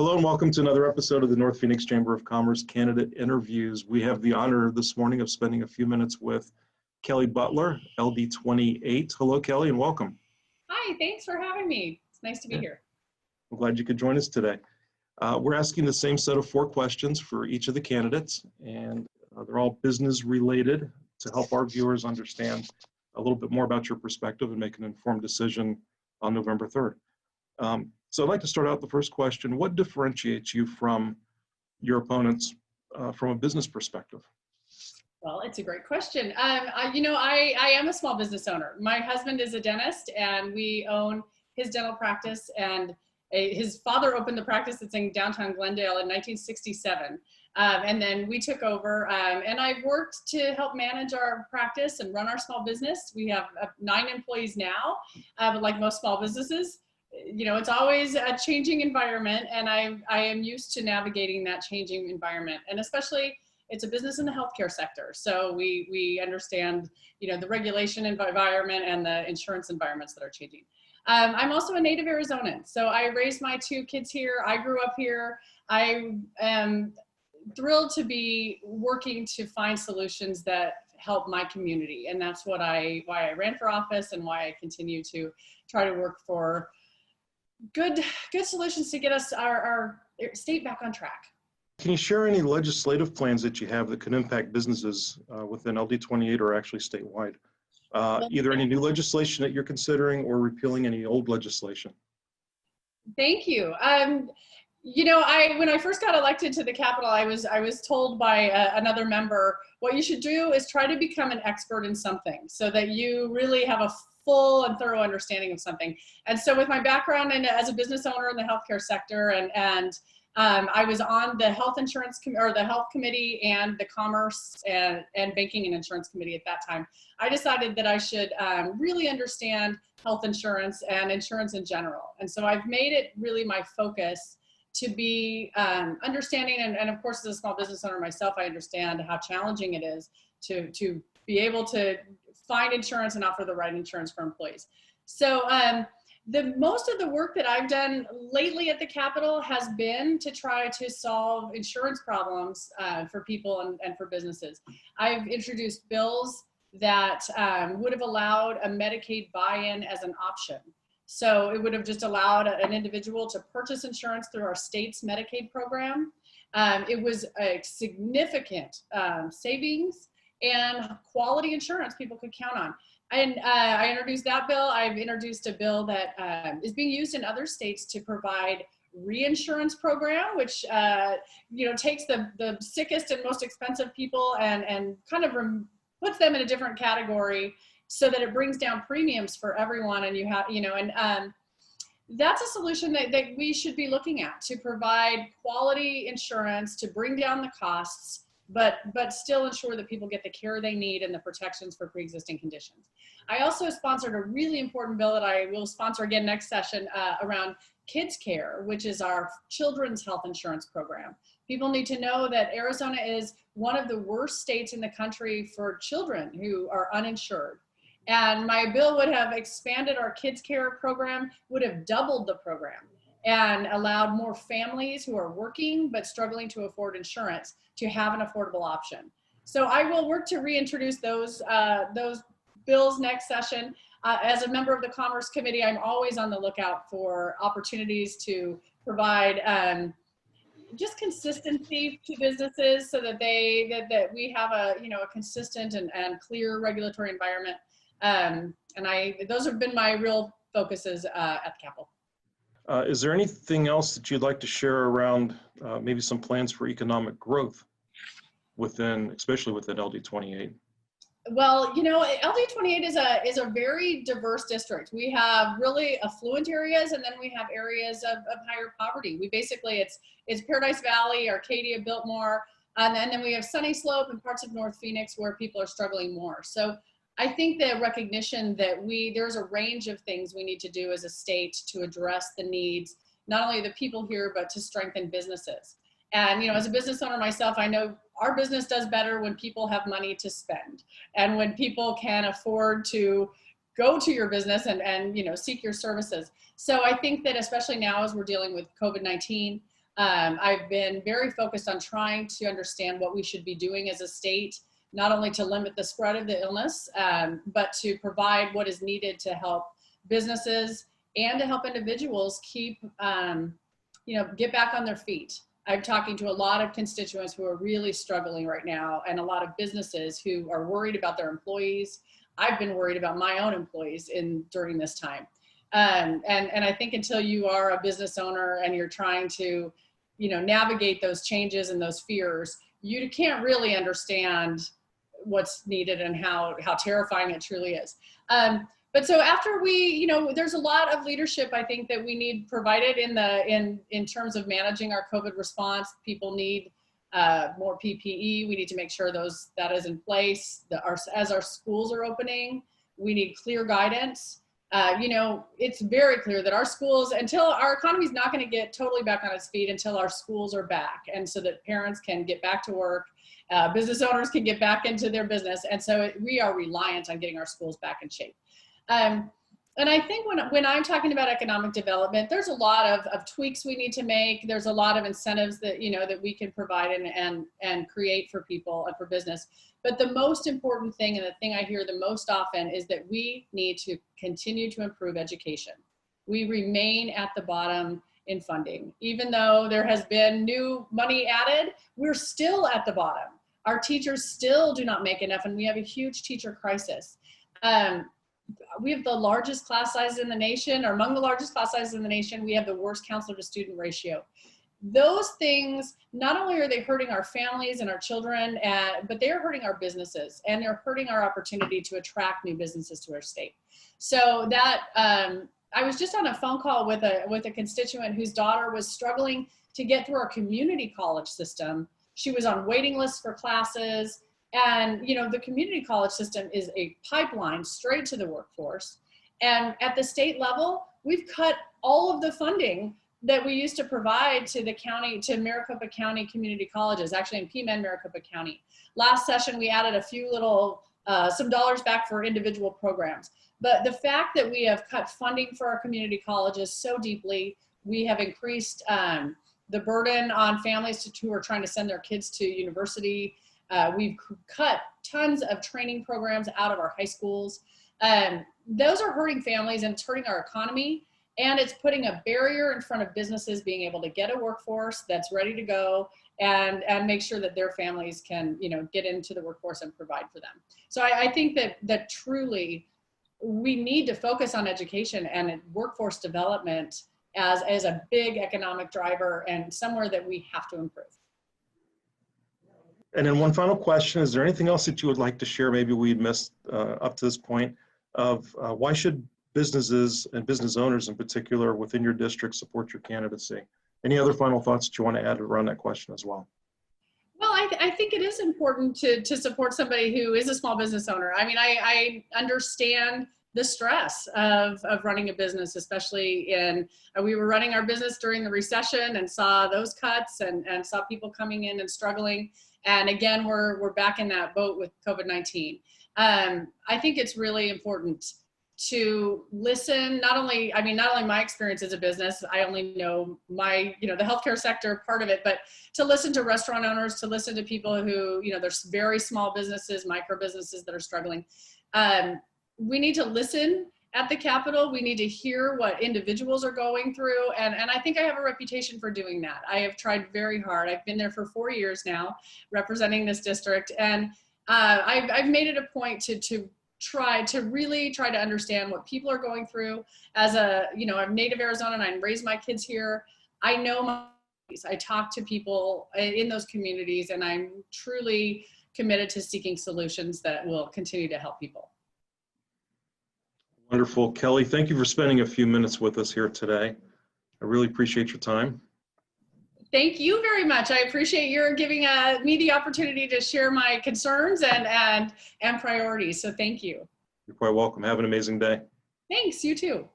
Hello and welcome to another episode of the North Phoenix Chamber of Commerce Candidate Interviews. We have the honor this morning of spending a few minutes with Kelli Butler, LD28. Hello, Kelli, and welcome. Hi, thanks for having me. It's nice to be here. I'm glad you could join us today. We're asking the same set of 4 questions for each of the candidates, and they're all business related to help our viewers understand a little bit more about your perspective and make an informed decision on November 3rd. So I'd like to start out the first question. What differentiates you from your opponents from a business perspective? Well, it's a great question. I am a small business owner. My husband is a dentist and we own his dental practice, and his father opened the practice that's in downtown Glendale in 1967. And then we took over, and I've worked to help manage our practice and run our small business. We have 9 employees now, but like most small businesses, it's always a changing environment, and I am used to navigating that changing environment. And especially, it's a business in the healthcare sector, so we understand, the regulation environment and the insurance environments that are changing. I'm also a native Arizonan, so I raised my 2 kids here. I grew up here. I am thrilled to be working to find solutions that help my community, and that's why I ran for office and why I continue to try to work for good solutions to get us our state back on track. Can you share any legislative plans that you have that could impact businesses within LD28 or actually statewide? Either any new legislation that you're considering or repealing any old legislation? Thank you. When I first got elected to the Capitol, I was told by another member, what you should do is try to become an expert in something so that you really have a full and thorough understanding of something. And so with my background as a business owner in the healthcare sector, and I was on the health insurance or the health committee and the commerce and banking and insurance committee at that time, I decided that I should really understand health insurance and insurance in general. And so I've made it really my focus to be understanding, and of course, as a small business owner myself, I understand how challenging it is to be able to find insurance and offer the right insurance for employees. So most of the work that I've done lately at the Capitol has been to try to solve insurance problems for people and for businesses. I've introduced bills that would have allowed a Medicaid buy-in as an option. So it would have just allowed an individual to purchase insurance through our state's Medicaid program. It was a significant savings and quality insurance people could count on. And I introduced that bill. I've introduced a bill that is being used in other states to provide reinsurance program, which takes the sickest and most expensive people and kind of puts them in a different category so that it brings down premiums for everyone. And you have, that's a solution that we should be looking at, to provide quality insurance to bring down the costs, but still ensure that people get the care they need and the protections for pre-existing conditions. I also sponsored a really important bill that I will sponsor again next session around kids care, which is our children's health insurance program. People need to know that Arizona is one of the worst states in the country for children who are uninsured. And my bill would have expanded our kids care program, would have doubled the program, and allowed more families who are working but struggling to afford insurance to have an affordable option. So I will work to reintroduce those bills next session. As a member of the Commerce Committee, I'm always on the lookout for opportunities to provide just consistency to businesses so that we have a consistent and clear regulatory environment. Those have been my real focuses at the Capitol. Is there anything else that you'd like to share around maybe some plans for economic growth especially within LD28? Well, LD28 is a very diverse district. We have really affluent areas, and then we have areas of higher poverty. It's Paradise Valley, Arcadia, Biltmore, and then we have Sunny Slope and parts of North Phoenix where people are struggling more. So I think the recognition that there's a range of things we need to do as a state to address the needs, not only of the people here, but to strengthen businesses. And, as a business owner myself, I know our business does better when people have money to spend and when people can afford to go to your business and seek your services. So I think that especially now as we're dealing with COVID-19, I've been very focused on trying to understand what we should be doing as a state, not only to limit the spread of the illness, but to provide what is needed to help businesses and to help individuals keep, get back on their feet. I'm talking to a lot of constituents who are really struggling right now, and a lot of businesses who are worried about their employees. I've been worried about my own employees during this time. And I think until you are a business owner and you're trying to, navigate those changes and those fears, you can't really understand what's needed and how terrifying it truly is. But so after we, there's a lot of leadership I think that we need provided in terms of managing our COVID response. People need more PPE. We need to make sure that is in place. As our schools are opening, we need clear guidance. It's very clear that our schools, until our economy is not going to get totally back on its feet until our schools are back, and so that parents can get back to work, business owners can get back into their business, and so we are reliant on getting our schools back in shape. And I think when I'm talking about economic development, there's a lot of tweaks we need to make. There's a lot of incentives that, that we can provide and create for people and for business. But the most important thing, and the thing I hear the most often, is that we need to continue to improve education. We remain at the bottom in funding. Even though there has been new money added, we're still at the bottom. Our teachers still do not make enough, and we have a huge teacher crisis. We have the largest class size in the nation, or among the largest class sizes in the nation. We have the worst counselor to student ratio. Those things, not only are they hurting our families and our children, but they're hurting our businesses, and they're hurting our opportunity to attract new businesses to our state. So that, I was just on a phone call with a constituent whose daughter was struggling to get through our community college system. She was on waiting lists for classes. And, the community college system is a pipeline straight to the workforce. And at the state level, we've cut all of the funding that we used to provide to the county, to Maricopa County community colleges, actually in Pima, Maricopa County. Last session, we added a few little, some dollars back for individual programs. But the fact that we have cut funding for our community colleges so deeply, we have increased the burden on families who are trying to send their kids to university. We've cut tons of training programs out of our high schools. Those are hurting families, and it's hurting our economy, and it's putting a barrier in front of businesses being able to get a workforce that's ready to go and make sure that their families can, get into the workforce and provide for them. So I think that truly we need to focus on education and workforce development as a big economic driver, and somewhere that we have to improve. And then one final question, is there anything else that you would like to share, maybe we'd missed up to this point, of why should businesses and business owners in particular within your district support your candidacy? Any other final thoughts that you want to add around that question as well? Well, I think it is important to support somebody who is a small business owner. I mean, I understand the stress of running a business, especially we were running our business during the recession and saw those cuts and saw people coming in and struggling. And again, we're back in that boat with COVID-19. I think it's really important to listen, not only my experience as a business, I only know the healthcare sector part of it, but to listen to restaurant owners, to listen to people who, there's very small businesses, micro businesses that are struggling. We need to listen at the Capitol. We need to hear what individuals are going through. And I think I have a reputation for doing that. I have tried very hard. I've been there for 4 years now, representing this district. And I've made it a point to really try to understand what people are going through. As I'm native Arizonan and I raised my kids here. I know I talk to people in those communities, and I'm truly committed to seeking solutions that will continue to help people. Wonderful. Kelli, thank you for spending a few minutes with us here today. I really appreciate your time. Thank you very much. I appreciate your giving me the opportunity to share my concerns and priorities. So thank you. You're quite welcome. Have an amazing day. Thanks. You too.